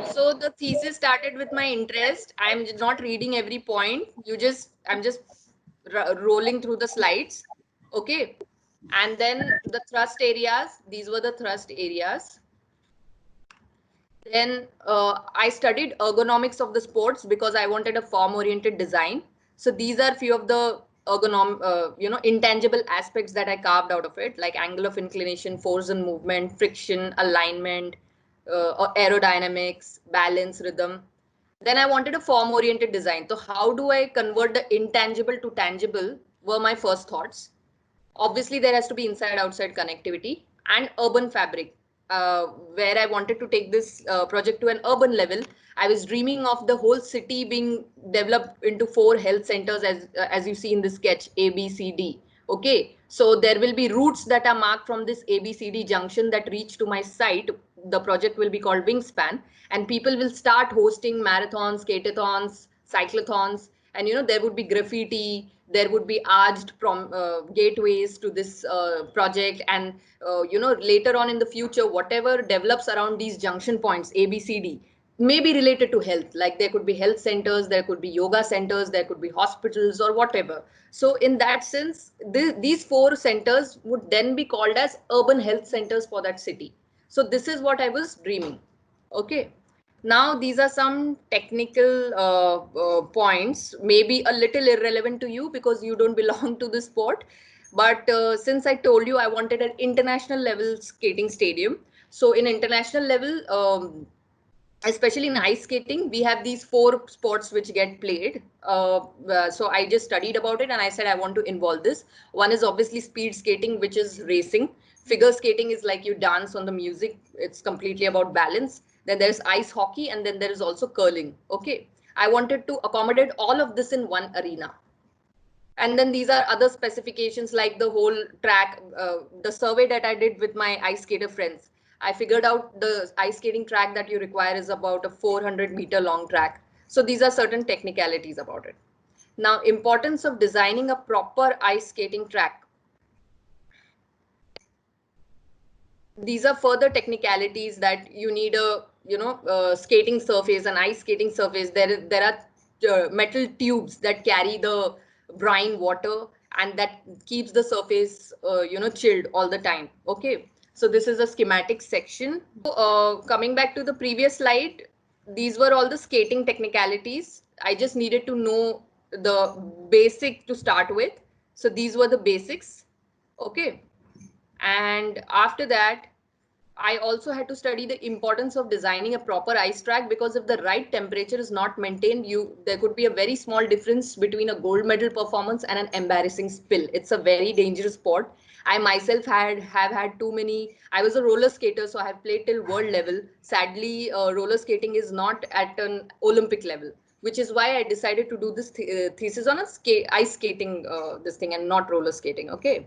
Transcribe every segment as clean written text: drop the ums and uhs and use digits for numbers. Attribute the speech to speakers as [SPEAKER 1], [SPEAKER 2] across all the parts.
[SPEAKER 1] So the thesis started with my interest. I'm not reading every point. I'm just rolling through the slides. Okay. And then the thrust areas, these were the thrust areas. Then I studied ergonomics of the sports because I wanted a form-oriented design. So these are few of the intangible aspects that I carved out of it, like angle of inclination, force and movement, friction, alignment, aerodynamics, balance, rhythm. Then I wanted a form-oriented design. So how do I convert the intangible to tangible were my first thoughts. Obviously there has to be inside outside connectivity and urban fabric, where I wanted to take this project to an urban level. I was dreaming of the whole city being developed into 4 health centers, as you see in the sketch, ABCD. Okay, so there will be routes that are marked from this ABCD junction that reach to my site. The project will be called Wingspan, and people will start hosting marathons, skateathons, cyclothons, and there would be graffiti, there would be arched gateways to this project. And later on in the future, whatever develops around these junction points, ABCD, may be related to health. Like there could be health centers, there could be yoga centers, there could be hospitals or whatever. So in that sense, these 4 centers would then be called as urban health centers for that city. So this is what I was dreaming. Okay. Now, these are some technical points, maybe a little irrelevant to you because you don't belong to the sport. But since I told you I wanted an international level skating stadium, so in international level, especially in ice skating, we have these 4 sports which get played. So I just studied about it and I said I want to involve this. One is obviously speed skating, which is racing. Figure skating is like you dance on the music. It's completely about balance. Then there's ice hockey, and then there is also curling. Okay. I wanted to accommodate all of this in one arena. And then these are other specifications like the whole track, the survey that I did with my ice skater friends. I figured out the ice skating track that you require is about a 400-meter long track. So these are certain technicalities about it. Now, importance of designing a proper ice skating track. These are further technicalities that you need a skating surface, an ice skating surface. There are metal tubes that carry the brine water, and that keeps the surface chilled all the time. Okay, so this is a schematic section. Coming back to the previous slide, these were all the skating technicalities. I just needed to know the basic to start with. So these were the basics. Okay, and after that, I also had to study the importance of designing a proper ice track, because if the right temperature is not maintained, there could be a very small difference between a gold medal performance and an embarrassing spill. It's a very dangerous sport. I myself have had too many. I was a roller skater, so I have played till world level. Sadly, roller skating is not at an Olympic level, which is why I decided to do this thesis on a ice skating this thing, and not roller skating. Okay,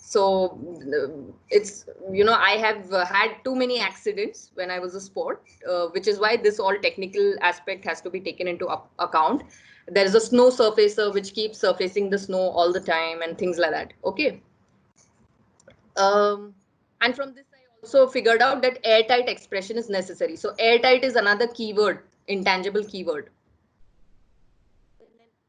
[SPEAKER 1] so it's I have had too many accidents when I was a sport, which is why this all technical aspect has to be taken into account. There is a snow surfacer which keeps surfacing the snow all the time and things like that. Okay. um, and from this I also figured out that airtight expression is necessary. So airtight is another keyword, intangible keyword.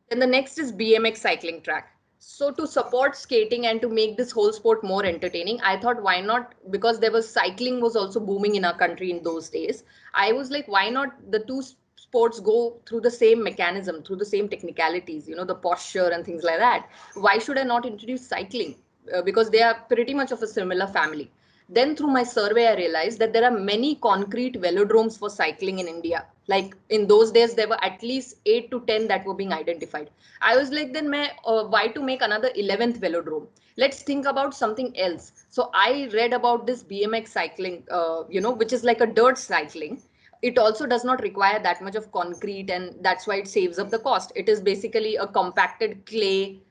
[SPEAKER 1] Then the next is BMX cycling track. So to support skating and to make this whole sport more entertaining, I thought why not, because there was cycling was also booming in our country in those days. I was like, why not the two sports go through the same mechanism, through the same technicalities, the posture and things like that. Why should I not introduce cycling? Because they are pretty much of a similar family. Then through my survey, I realized that there are many concrete velodromes for cycling in India. Like in those days, there were at least 8 to 10 that were being identified. I was like, then why to make another 11th velodrome? Let's think about something else. So I read about this BMX cycling, which is like a dirt cycling. It also does not require that much of concrete, and that's why it saves up the cost. It is basically a compacted clay,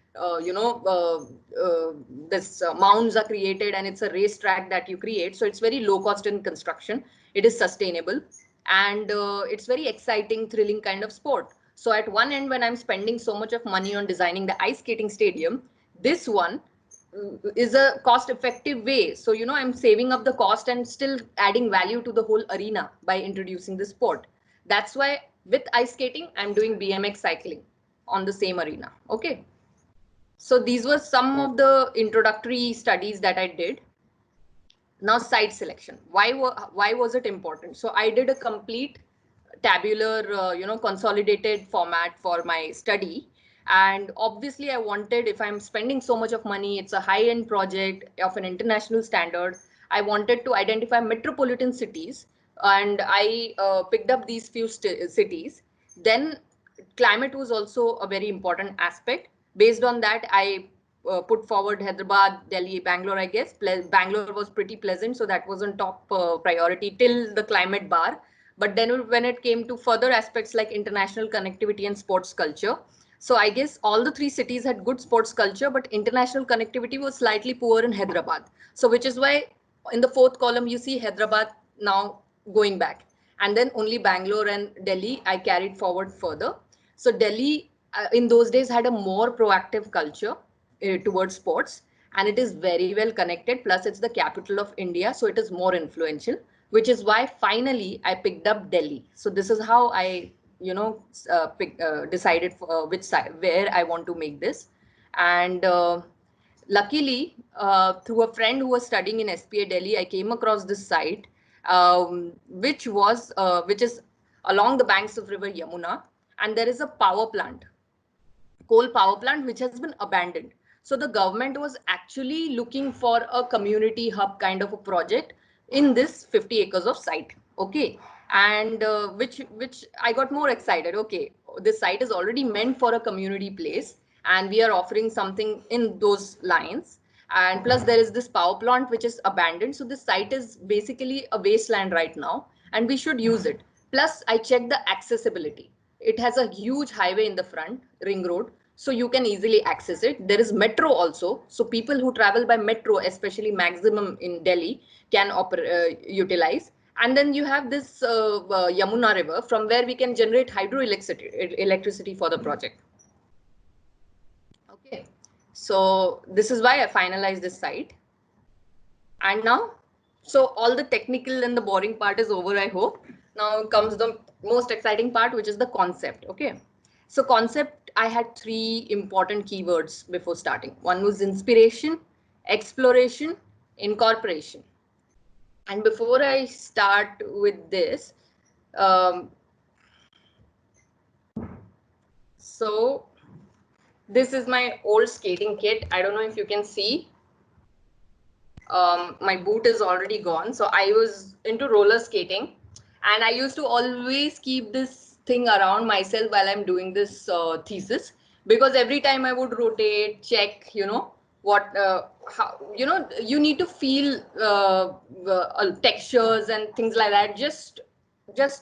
[SPEAKER 1] this mounds are created, and it's a racetrack that you create. So it's very low cost in construction. It is sustainable, and it's very exciting, thrilling kind of sport. So at one end, when I'm spending so much of money on designing the ice skating stadium, this one is a cost effective way. So, you know, I'm saving up the cost and still adding value to the whole arena by introducing the sport. That's why with ice skating, I'm doing BMX cycling on the same arena. Okay. So these were some of the introductory studies that I did. Now site selection. Why was it important? So I did a complete tabular, consolidated format for my study. And obviously I wanted, if I'm spending so much of money, it's a high-end project of an international standard. I wanted to identify metropolitan cities, and I picked up these few cities. Then climate was also a very important aspect. Based on that, I put forward Hyderabad, Delhi, Bangalore, I guess. Bangalore was pretty pleasant, so that was on top priority till the climate bar. But then when it came to further aspects like international connectivity and sports culture, so I guess all the three cities had good sports culture, but international connectivity was slightly poor in Hyderabad. So which is why in the fourth column, you see Hyderabad now going back. And then only Bangalore and Delhi I carried forward further. So Delhi in those days had a more proactive culture towards sports, and it is very well connected. Plus, it's the capital of India, so it is more influential, which is why finally I picked up Delhi. So this is how I, decided which side where I want to make this. And luckily, through a friend who was studying in SPA Delhi, I came across this site, which is along the banks of River Yamuna, and there is a power plant, coal power plant, which has been abandoned. So the government was actually looking for a community hub kind of a project in this 50 acres of site. Okay. And which I got more excited. Okay, this site is already meant for a community place, and we are offering something in those lines. And plus there is this power plant which is abandoned. So this site is basically a wasteland right now, and we should use it. Plus I checked the accessibility. It has a huge highway in the front, ring road, so you can easily access it. There is metro also, so people who travel by metro, especially maximum in Delhi, can utilize. And then you have this Yamuna river, from where we can generate electricity for the project. Okay, so this is why I finalized this site. And now, so all the technical and the boring part is over, I hope. Now comes the most exciting part, which is the concept. Okay. So concept, I had three important keywords before starting. One was inspiration, exploration, incorporation. And before I start with this, um, so this is my old skating kit. I don't know if you can see. My boot is already gone. So I was into roller skating, and I used to always keep this thing around myself while I'm doing this thesis, because every time I would rotate, check, you need to feel textures and things like that, just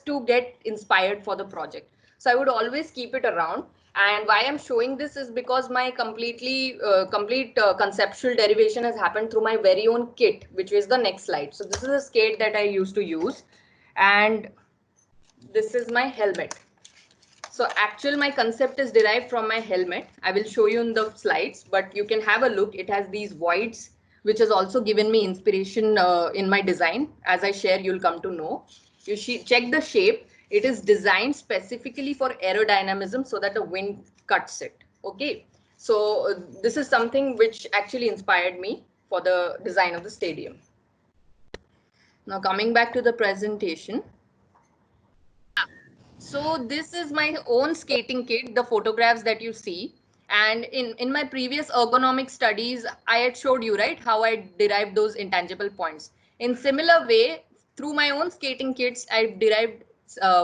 [SPEAKER 1] to get inspired for the project. So I would always keep it around. And why I'm showing this is because my complete conceptual derivation has happened through my very own kit, which is the next slide. So this is a skate that I used to use, and this is my helmet. So my concept is derived from my helmet. I will show you in the slides, but you can have a look. It has these voids, which has also given me inspiration in my design. As I share, you'll come to know. Check the shape. It is designed specifically for aerodynamism so that the wind cuts it. Okay. So this is something which actually inspired me for the design of the stadium. Now coming back to the presentation. So this is my own skating kit, the photographs that you see. And in my previous ergonomic studies, I had showed you, right, how I derived those intangible points. In similar way, through my own skating kits, I've derived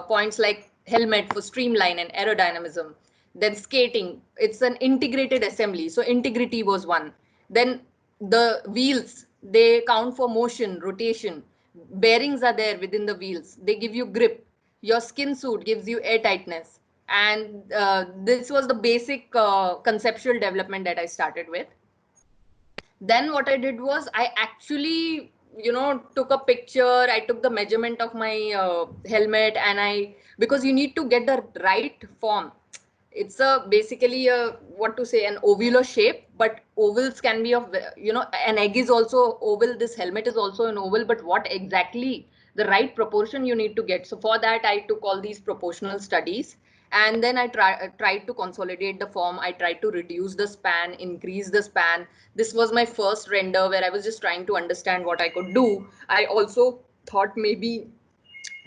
[SPEAKER 1] points like helmet for streamline and aerodynamism. Then skating, it's an integrated assembly. So integrity was one. Then the wheels, they count for motion, rotation. Bearings are there within the wheels. They give you grip. Your skin suit gives you air tightness. And this was the basic conceptual development that I started with. Then what I did was I actually, took a picture. I took the measurement of my helmet, and because you need to get the right form. It's a basically a, what to say, an ovular shape, but ovals can be of, an egg is also oval. This helmet is also an oval, but what exactly the right proportion you need to get. So for that, I took all these proportional studies, and then I tried to consolidate the form. I tried to reduce the span, increase the span. This was my first render where I was just trying to understand what I could do. I also thought maybe,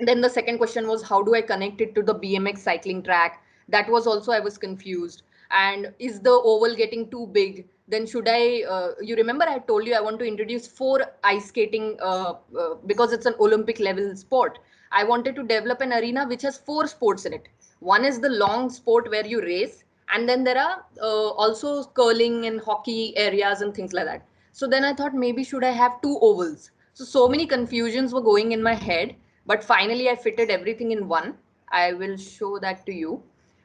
[SPEAKER 1] then the second question was, how do I connect it to the BMX cycling track? That was also, I was confused. And is the oval getting too big? Then should I, you remember I told you I want to introduce four ice skating because it's an Olympic level sport. I wanted to develop an arena which has four sports in it. One is the long sport where you race, and then there are also curling and hockey areas and things like that. So then I thought, maybe should I have two ovals? So many confusions were going in my head, but finally I fitted everything in one. I will show that to you.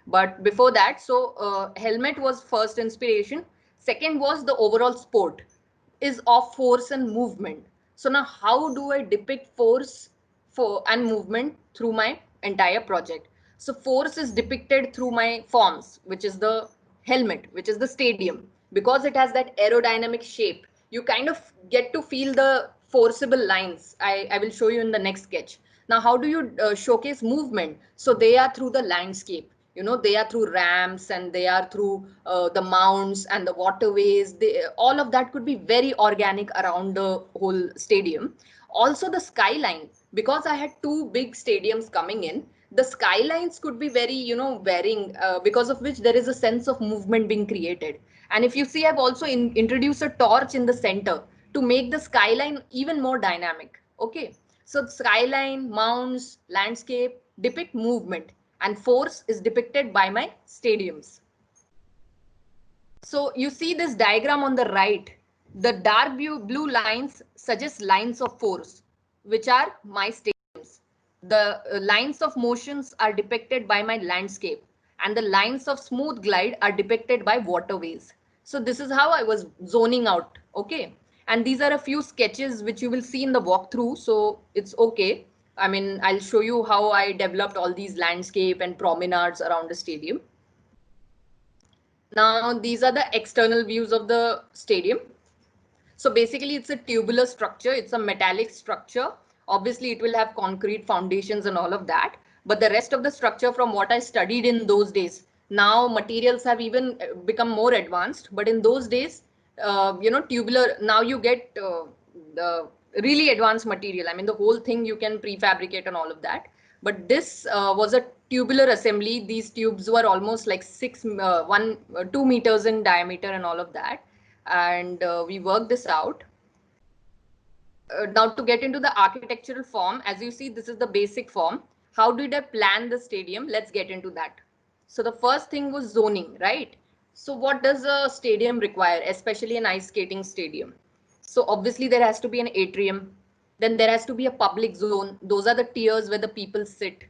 [SPEAKER 1] But before that, so helmet was first inspiration. Second was the overall sport is of force and movement. So now how do I depict force for and movement through my entire project? So force is depicted through my forms, which is the helmet, which is the stadium. Because it has that aerodynamic shape, you kind of get to feel the forcible lines. I will show you in the next sketch. Now, how do you showcase movement? So they are through the landscape. They are through ramps, and they are through the mounds and the waterways. All of that could be very organic around the whole stadium. Also the skyline, because I had two big stadiums coming in, the skylines could be very, varying, because of which there is a sense of movement being created. And if you see, I've also introduced a torch in the center to make the skyline even more dynamic. Okay, so skyline, mounds, landscape depict movement, and force is depicted by my stadiums. So you see this diagram on the right, the dark blue lines suggest lines of force, which are my stadiums. The lines of motions are depicted by my landscape, and the lines of smooth glide are depicted by waterways. So this is how I was zoning out. Okay. And these are a few sketches which you will see in the walkthrough. So it's okay. I mean, I'll show you how I developed all these landscape and promenades around the stadium. Now, these are the external views of the stadium. So basically, it's a tubular structure. It's a metallic structure. Obviously, it will have concrete foundations and all of that. But the rest of the structure, from what I studied in those days, now materials have even become more advanced. But in those days, tubular, now you get the really advanced material. I mean, the whole thing you can prefabricate and all of that. But this was a tubular assembly. These tubes were almost like 2 meters in diameter and all of that. And we worked this out. Now to get into the architectural form, as you see, this is the basic form. How did I plan the stadium? Let's get into that. So the first thing was zoning, right? So what does a stadium require, especially an ice skating stadium? So obviously there has to be an atrium. Then there has to be a public zone. Those are the tiers where the people sit.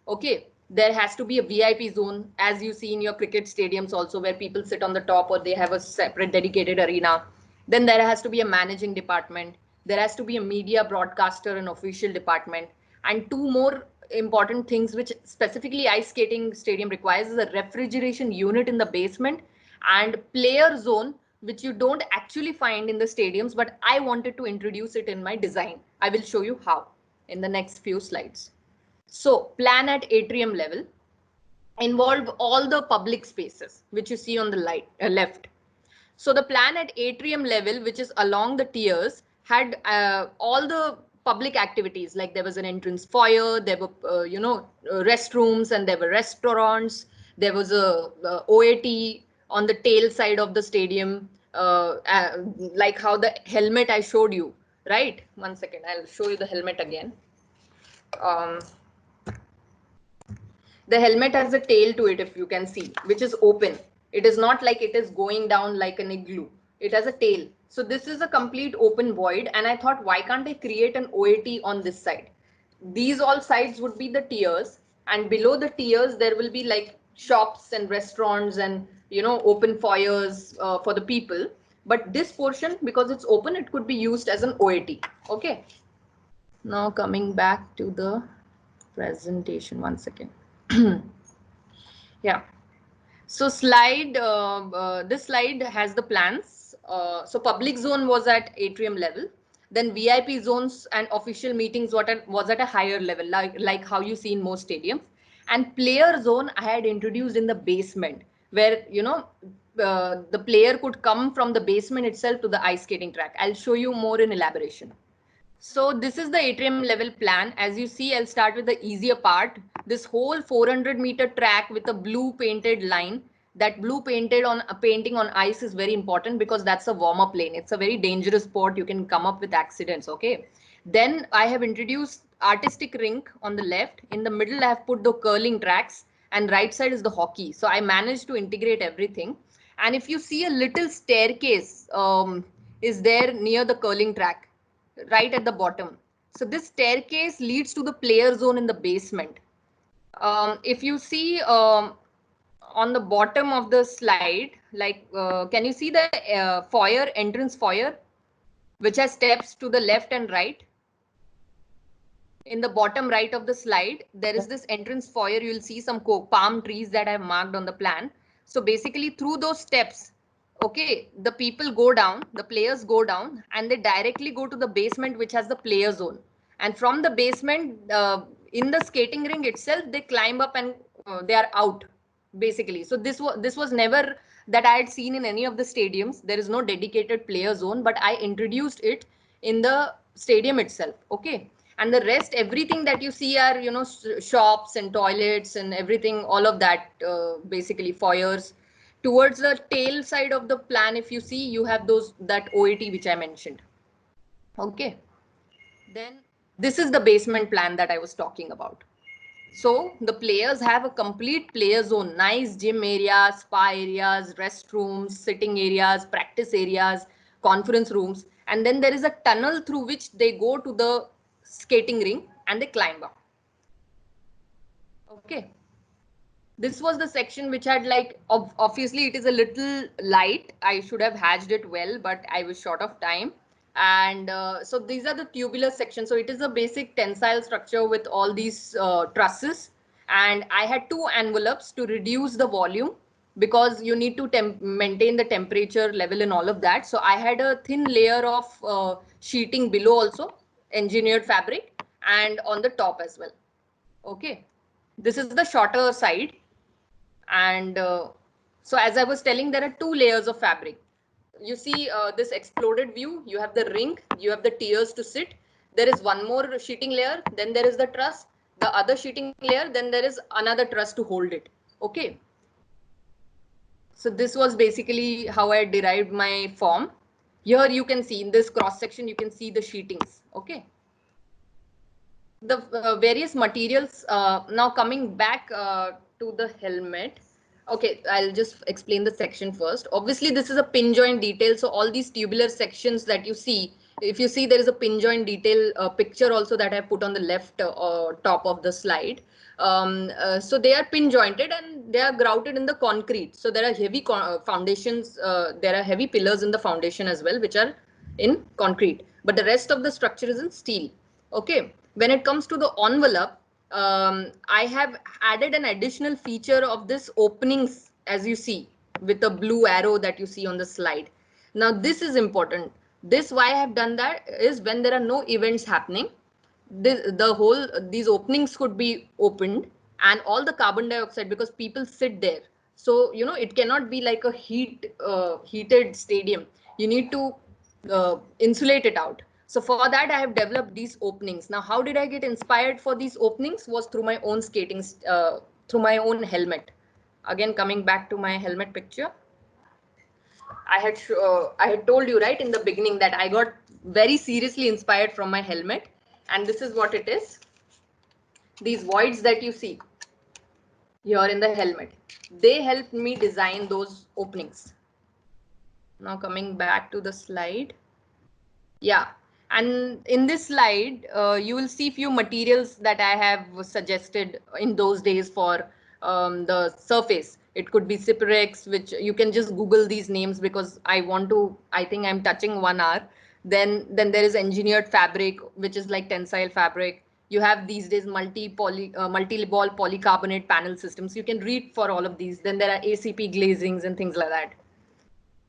[SPEAKER 1] Okay. There has to be a VIP zone, as you see in your cricket stadiums also, where people sit on the top, or they have a separate dedicated arena. Then there has to be a managing department. There has to be a media broadcaster and official department. And two more important things which specifically ice skating stadium requires is a refrigeration unit in the basement and player zone, which you don't actually find in the stadiums, but I wanted to introduce it in my design. I will show you how in the next few slides. So plan at atrium level involve all the public spaces which you see on the left. So the plan at atrium level, which is along the tiers, had all the public activities, like there was an entrance foyer, there were restrooms, and there were restaurants. There was a OAT on the tail side of the stadium, like how the helmet I showed you, right? One second, I'll show you the helmet again. Um, the helmet has a tail to it, if you can see, which is open. It is not like it is going down like an igloo. It has a tail. So this is a complete open void. And I thought, why can't I create an OAT on this side? These all sides would be the tiers. And below the tiers, there will be like shops and restaurants and, open foyers for the people. But this portion, because it's open, it could be used as an OAT. Okay. Now coming back to the presentation, one second. Yeah. So this slide has the plans. So public zone was at atrium level. Then VIP zones and official meetings was at a higher level, like how you see in most stadiums. And player zone I had introduced in the basement, where the player could come from the basement itself to the ice skating track. I'll show you more in elaboration. So this is the atrium level plan. As you see, I'll start with the easier part. This whole 400-meter track with a blue painted line, that blue painted on a painting on ice is very important because that's a warm-up lane. It's a very dangerous sport. You can come up with accidents. Okay. Then I have introduced artistic rink on the left. In the middle, I have put the curling tracks, and right side is the hockey. So I managed to integrate everything. And if you see a little staircase is there near the curling track, right at the bottom. So this staircase leads to the player zone in the basement. If you see on the bottom of the slide, like can you see the foyer, entrance foyer, which has steps to the left and right? In the bottom right of the slide, there is this entrance foyer. You will see some palm trees that I have marked on the plan. So basically through those steps, okay, the people go down, the players go down, and they directly go to the basement, which has the player zone. And from the basement, in the skating ring itself, they climb up and they are out, basically. So this was never that I had seen in any of the stadiums. There is no dedicated player zone, but I introduced it in the stadium itself. Okay. And the rest, everything that you see are, shops and toilets and everything, all of that, basically foyers. Towards the tail side of the plan, if you see, you have that OAT which I mentioned. Okay. Then this is the basement plan that I was talking about. So the players have a complete player zone, nice gym areas, spa areas, restrooms, sitting areas, practice areas, conference rooms. And then there is a tunnel through which they go to the skating ring and they climb up. Okay. This was the section which had, like, obviously it is a little light. I should have hatched it well, but I was short of time. And so these are the tubular sections. So it is a basic tensile structure with all these trusses. And I had two envelopes to reduce the volume because you need to maintain the temperature level and all of that. So I had a thin layer of sheeting below also, engineered fabric, and on the top as well. Okay. This is the shorter side. And so as I was telling, there are two layers of fabric. You see this exploded view, you have the ring, you have the tiers to sit. There is one more sheeting layer, then there is the truss, the other sheeting layer, then there is another truss to hold it. Okay. So this was basically how I derived my form. Here you can see in this cross section, you can see the sheetings. Okay. The various materials, now coming back to the helmet. Okay, I'll just explain the section first. Obviously, this is a pin joint detail. So all these tubular sections that you see, if you see, there is a pin joint detail picture also that I put on the left top of the slide. So they are pin jointed and they are grouted in the concrete. So there are heavy foundations. There are heavy pillars in the foundation as well, which are in concrete. But the rest of the structure is in steel. Okay. When it comes to the envelope, I have added an additional feature of this openings, as you see, with the blue arrow that you see on the slide. Now, this is important. This, why I have done that is when there are no events happening, these openings could be opened, and all the carbon dioxide, because people sit there. So, it cannot be like a heated stadium. You need to insulate it out. So for that, I have developed these openings. Now, how did I get inspired for these openings? Was through my own skating, through my own helmet. Again, coming back to my helmet picture. I had told you, right, in the beginning that I got very seriously inspired from my helmet. And this is what it is. These voids that you see here in the helmet, they helped me design those openings. Now coming back to the slide. Yeah. And in this slide, you will see few materials that I have suggested in those days for the surface. It could be Ciperex, which you can just Google these names because I think I'm touching 1 hour. Then there is engineered fabric, which is like tensile fabric. You have these days multi-ball polycarbonate panel systems. You can read for all of these. Then there are ACP glazings and things like that.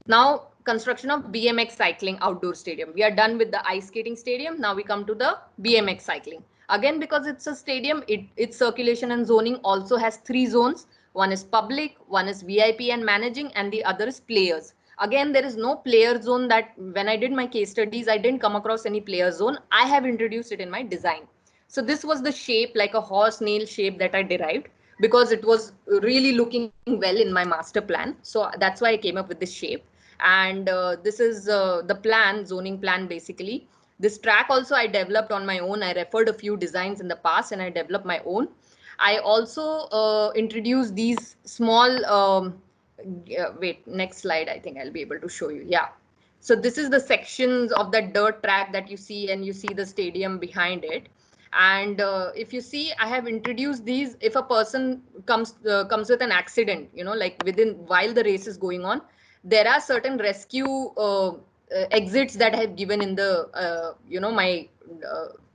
[SPEAKER 1] Now, construction of BMX cycling outdoor stadium. We are done with the ice skating stadium. Now we come to the BMX cycling. Again, because it's a stadium, its circulation and zoning also has 3 zones. One is public, one is VIP and managing, and the other is players. Again, there is no player zone. That when I did my case studies, I didn't come across any player zone. I have introduced it in my design. So this was the shape, like a horse nail shape, that I derived because it was really looking well in my master plan. So that's why I came up with this shape. And this is the plan, zoning plan basically. This track also I developed on my own. I referred a few designs in the past and I developed my own. I also introduced these small wait, next slide, I think I'll be able to show you. Yeah, so this is the sections of the dirt track that you see, and you see the stadium behind it. And if you see, I have introduced these. If a person comes with an accident, you know, like within while the race is going on, there are certain rescue exits that I have given in the my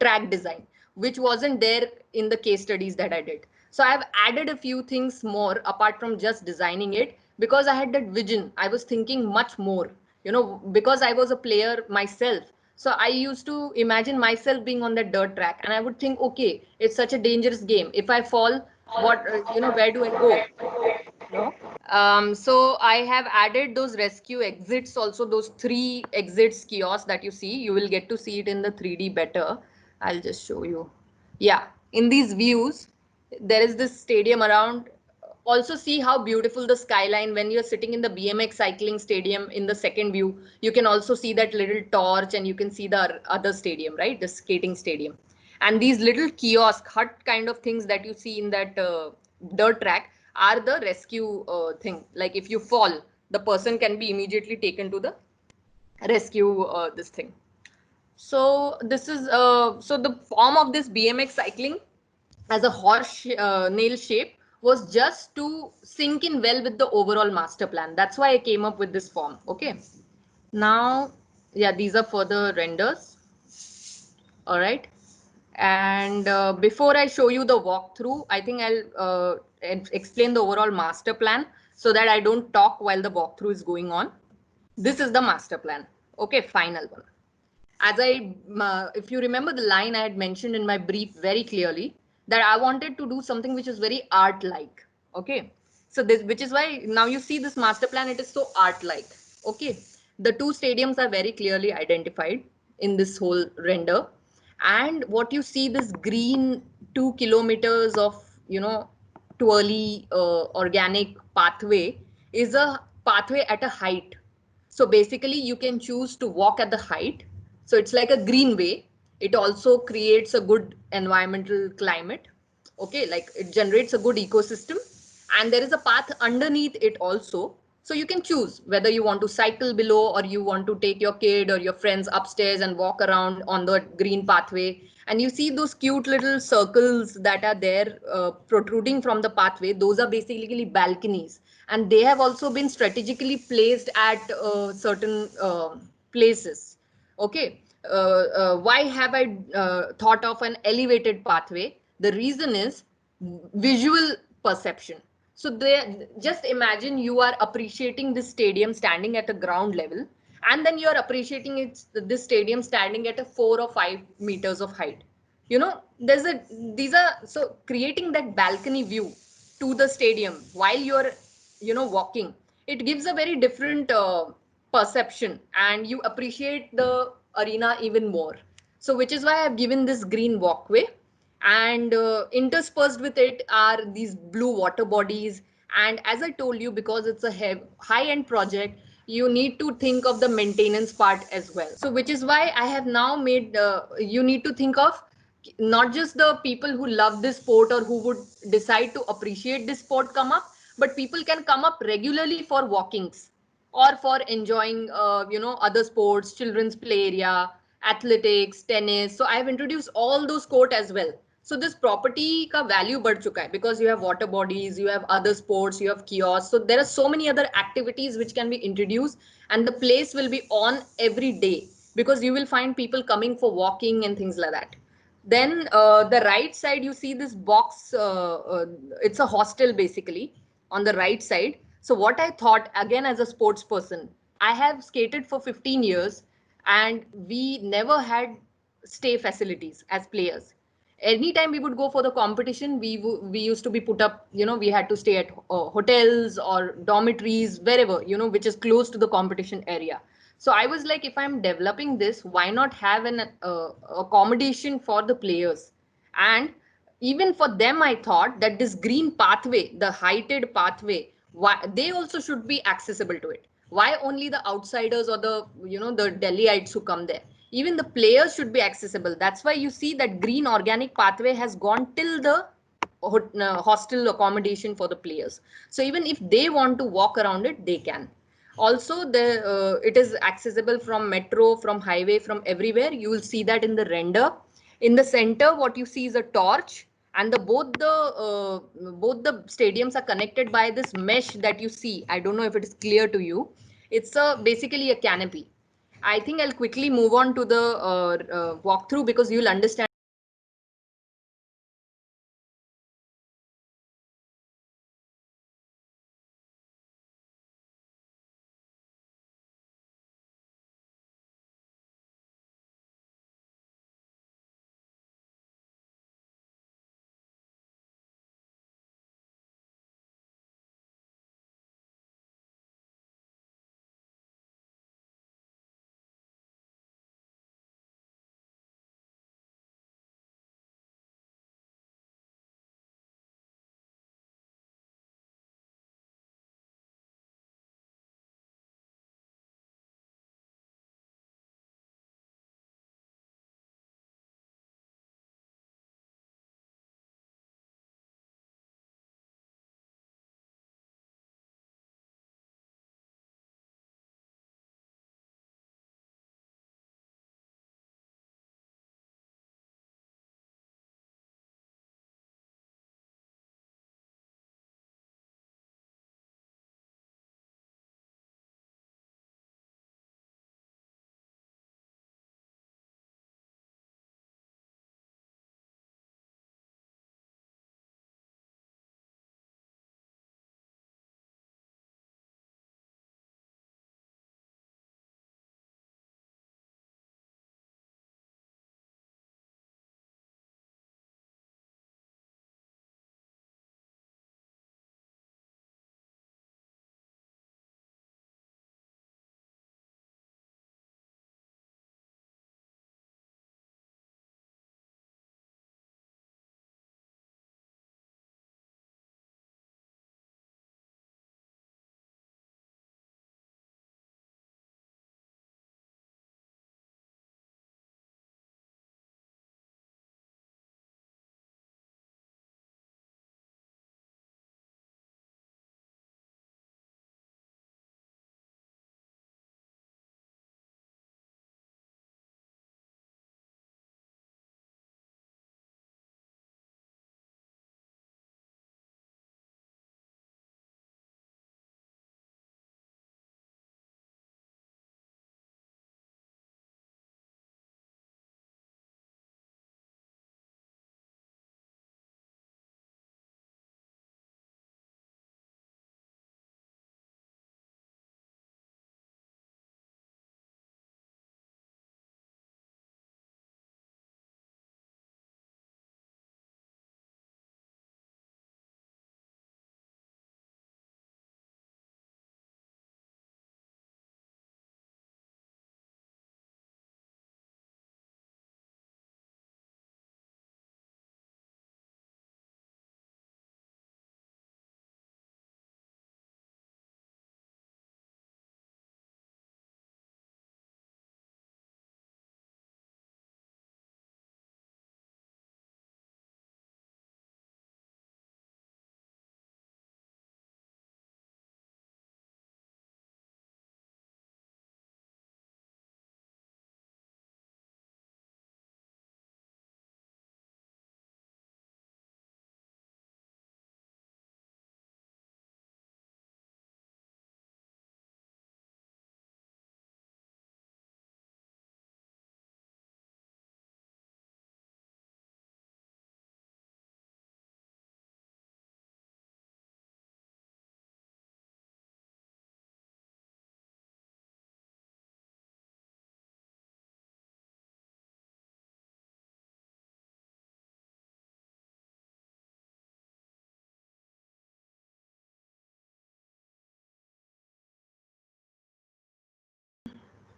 [SPEAKER 1] track design, which wasn't there in the case studies that I did. So I have added a few things more apart from just designing it, because I had that vision. I was thinking much more, you know, because I was a player myself. So I used to imagine myself being on that dirt track, and I would think, okay, it's such a dangerous game. If I fall, what, where do I go? No. So I have added those rescue exits also, those 3 exits kiosk that you see. You will get to see it in the 3D better. I'll just show you. Yeah, in these views, there is this stadium around. Also see how beautiful the skyline when you're sitting in the BMX cycling stadium. In the second view, you can also see that little torch, and you can see the other stadium, right? The skating stadium. And these little kiosk hut kind of things that you see in that dirt track are the rescue thing. Like if you fall, the person can be immediately taken to the rescue this thing. So this is so the form of this BMX cycling as a horse nail shape was just to sink in well with the overall master plan. That's why I came up with this form. Okay. Now, yeah, these are further renders. All right. And before I show you the walkthrough, I think I'll explain the overall master plan so that I don't talk while the walkthrough is going on. This is the master plan. Okay, final one. As if you remember the line I had mentioned in my brief very clearly, that I wanted to do something which is very art-like. Okay, so this, which is why now you see this master plan, it is so art-like. Okay, the 2 stadiums are very clearly identified in this whole render. And what you see, this green 2 kilometers of, twirly organic pathway, is a pathway at a height. So basically you can choose to walk at the height. So it's like a greenway. It also creates a good environmental climate. Okay, like it generates a good ecosystem. And there is a path underneath it also. So you can choose whether you want to cycle below, or you want to take your kid or your friends upstairs and walk around on the green pathway. And you see those cute little circles that are there protruding from the pathway. Those are basically balconies, and they have also been strategically placed at certain places. Okay, why have I thought of an elevated pathway? The reason is visual perception. So they, just imagine you are appreciating this stadium standing at a ground level, and then you are appreciating this stadium standing at a 4 or 5 meters of height. There's a these are so creating that balcony view to the stadium while you're walking, it gives a very different perception, and you appreciate the arena even more. So which is why I've given this green walkway, and interspersed with it are these blue water bodies. And as I told you, because it's a high end project, you need to think of the maintenance part as well. So which is why I have now made you need to think of not just the people who love this sport or who would decide to appreciate this sport come up, but people can come up regularly for walkings or for enjoying other sports, children's play area, athletics, tennis. So I have introduced all those court as well. So this property ka value बढ़ चुका है, because you have water bodies, you have other sports, you have kiosks. So there are so many other activities which can be introduced, and the place will be on every day, because you will find people coming for walking and things like that. Then the right side, you see this box. It's a hostel basically on the right side. So what I thought, again, as a sports person, I have skated for 15 years and we never had stay facilities as players. Anytime we would go for the competition, we used to be put up, we had to stay at hotels or dormitories, wherever, which is close to the competition area. So I was like, if I'm developing this, why not have an accommodation for the players? And even for them, I thought that this green pathway, the heighted pathway, why they also should be accessible to it. Why only the outsiders or the Delhiites who come there? Even the players should be accessible. That's why you see that green organic pathway has gone till the hostel accommodation for the players. So even if they want to walk around it, they can. Also, it is accessible from metro, from highway, from everywhere. You will see that in the render. In the center, what you see is a torch, and both the stadiums are connected by this mesh that you see. I don't know if it is clear to you. It's basically a canopy. I think I'll quickly move on to the walkthrough because you'll understand.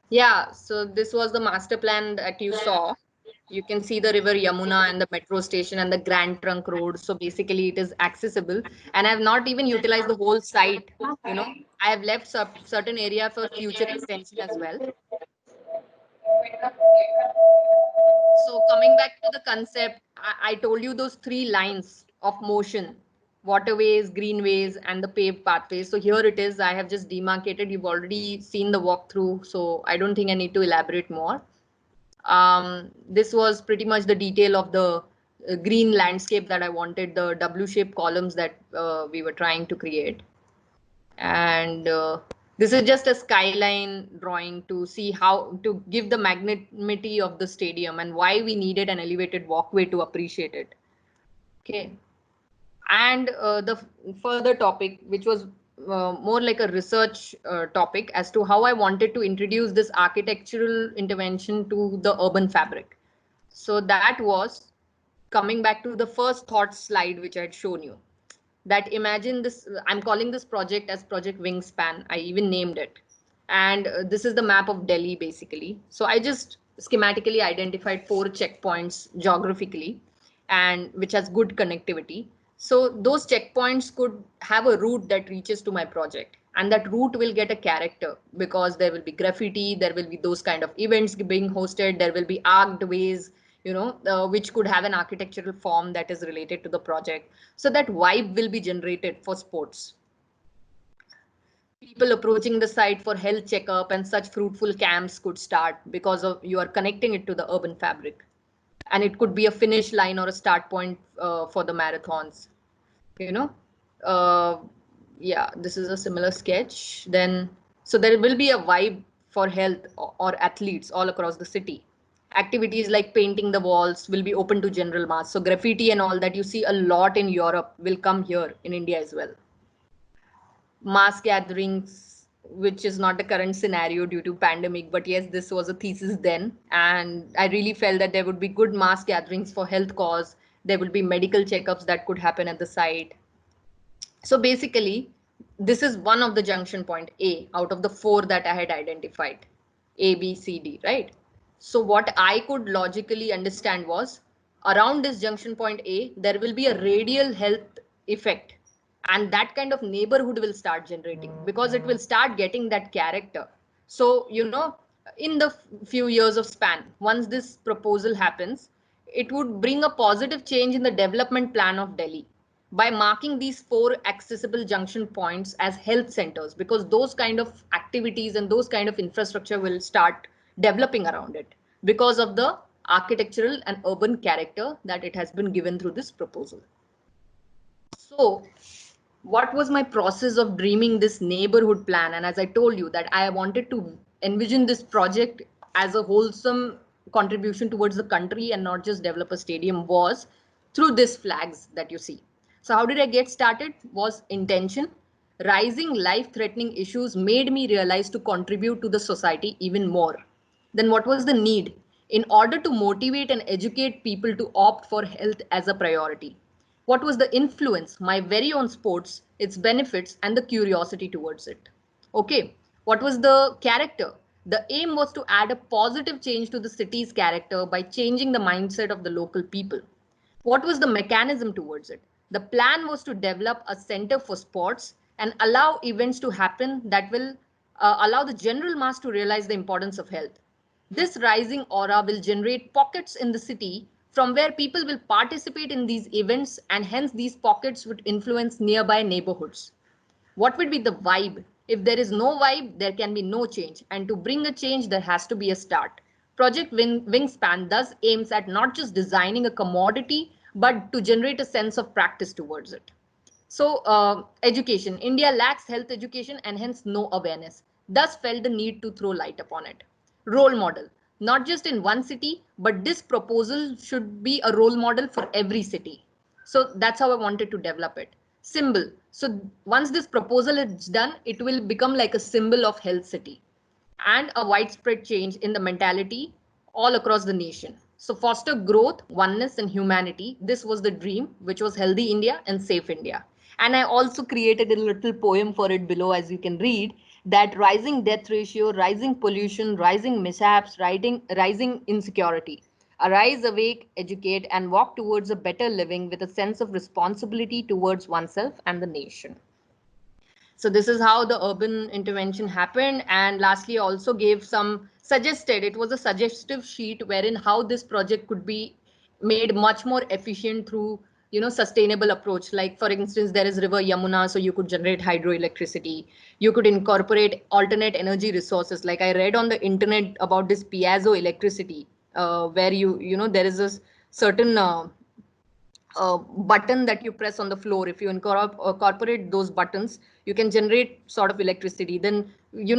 [SPEAKER 1] Yeah, so this was the master plan that you saw. You can see the river Yamuna and the metro station and the Grand Trunk Road. So basically, it is accessible. And I have not even utilized the whole site. You know, I have left certain area for future extension as well. So coming back to the concept, I told you those three lines of motion: waterways, greenways, and the paved pathways. So here it is. I have just demarcated. You've already seen the walkthrough, so I don't think I need to elaborate more. This was pretty much the detail of the green landscape that I wanted, the W-shaped columns that we were trying to create. And this is just a skyline drawing to see how to give the magnanimity of the stadium and why we needed an elevated walkway to appreciate it. Okay. And the further topic, which was more like a research topic as to how I wanted to introduce this architectural intervention to the urban fabric. So that was coming back to the first thought slide, which I had shown you. That imagine this, I'm calling this project as Project Wingspan. I even named it. And this is the map of Delhi basically. So I just schematically identified 4 checkpoints geographically and which has good connectivity. So those checkpoints could have a route that reaches to my project, and that route will get a character because there will be graffiti, there will be those kind of events being hosted, there will be arced ways, which could have an architectural form that is related to the project. So that vibe will be generated for sports. People approaching the site for health checkup and such fruitful camps could start because of you are connecting it to the urban fabric. And it could be a finish line or a start point for the marathons. You know, uh, yeah, this is a similar sketch. Then, so there will be a vibe for health or athletes all across the city. Activities like painting the walls will be open to general mass. So graffiti and all that you see a lot in Europe will come here in India as well. Mass gatherings, which is not the current scenario due to pandemic, but yes, this was a thesis then, and I really felt that there would be good mass gatherings for health cause. There will be medical checkups that could happen at the site. So basically, this is one of the junction point A out of the 4 that I had identified, A, B, C, D, right? So what I could logically understand was around this junction point A, there will be a radial health effect, and that kind of neighborhood will start generating because it will start getting that character. So, in the few years of span, once this proposal happens, it would bring a positive change in the development plan of Delhi by marking these 4 accessible junction points as health centers, because those kind of activities and those kind of infrastructure will start developing around it because of the architectural and urban character that it has been given through this proposal. So what was my process of dreaming this neighborhood plan? And as I told you that I wanted to envision this project as a wholesome contribution towards the country and not just develop a stadium, was through these flags that you see. So how did I get started? Was intention. Rising life threatening issues made me realize to contribute to the society even more. Then what was the need? In order to motivate and educate people to opt for health as a priority. What was the influence? My very own sports, its benefits, and the curiosity towards it. Okay, what was the character? The aim was to add a positive change to the city's character by changing the mindset of the local people. What was the mechanism towards it? The plan was to develop a center for sports and allow events to happen that will allow the general mass to realize the importance of health. This rising aura will generate pockets in the city from where people will participate in these events, and hence these pockets would influence nearby neighborhoods. What would be the vibe? If there is no vibe, there can be no change. And to bring a change, there has to be a start. Project Wingspan thus aims at not just designing a commodity, but to generate a sense of practice towards it. So, education. India lacks health education and hence no awareness. Thus felt the need to throw light upon it. Role model. Not just in one city, but this proposal should be a role model for every city. So that's how I wanted to develop it. Symbol. So once this proposal is done, it will become like a symbol of health city and a widespread change in the mentality all across the nation. So foster growth, oneness, and humanity. This was the dream, which was healthy India and safe India. And I also created a little poem for it below, as you can read, that rising death ratio, rising pollution, rising mishaps, rising insecurity. Arise, awake, educate, and walk towards a better living with a sense of responsibility towards oneself and the nation. So this is how the urban intervention happened. And lastly, also gave some suggested, it was a suggestive sheet wherein how this project could be made much more efficient through, sustainable approach. Like for instance, there is river Yamuna, so you could generate hydroelectricity. You could incorporate alternate energy resources. Like I read on the internet about this piezo electricity, where there is a certain button that you press on the floor. If you incorporate those buttons, you can generate sort of electricity. Then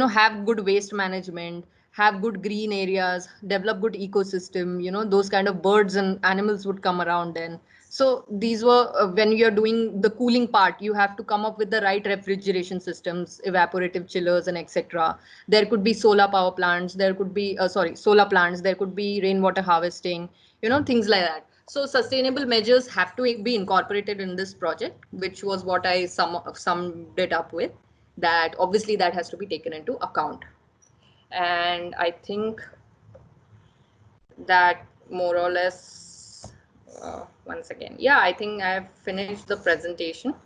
[SPEAKER 1] have good waste management, have good green areas, develop good ecosystem. Those kind of birds and animals would come around then. So these were when you're doing the cooling part, you have to come up with the right refrigeration systems, evaporative chillers, and etc. There could be solar power plants. There could be solar plants. There could be rainwater harvesting. Things like that. So sustainable measures have to be incorporated in this project, which was what I summed it up with. That obviously that has to be taken into account. And I think that more or less, once again, yeah, I think I have finished the presentation.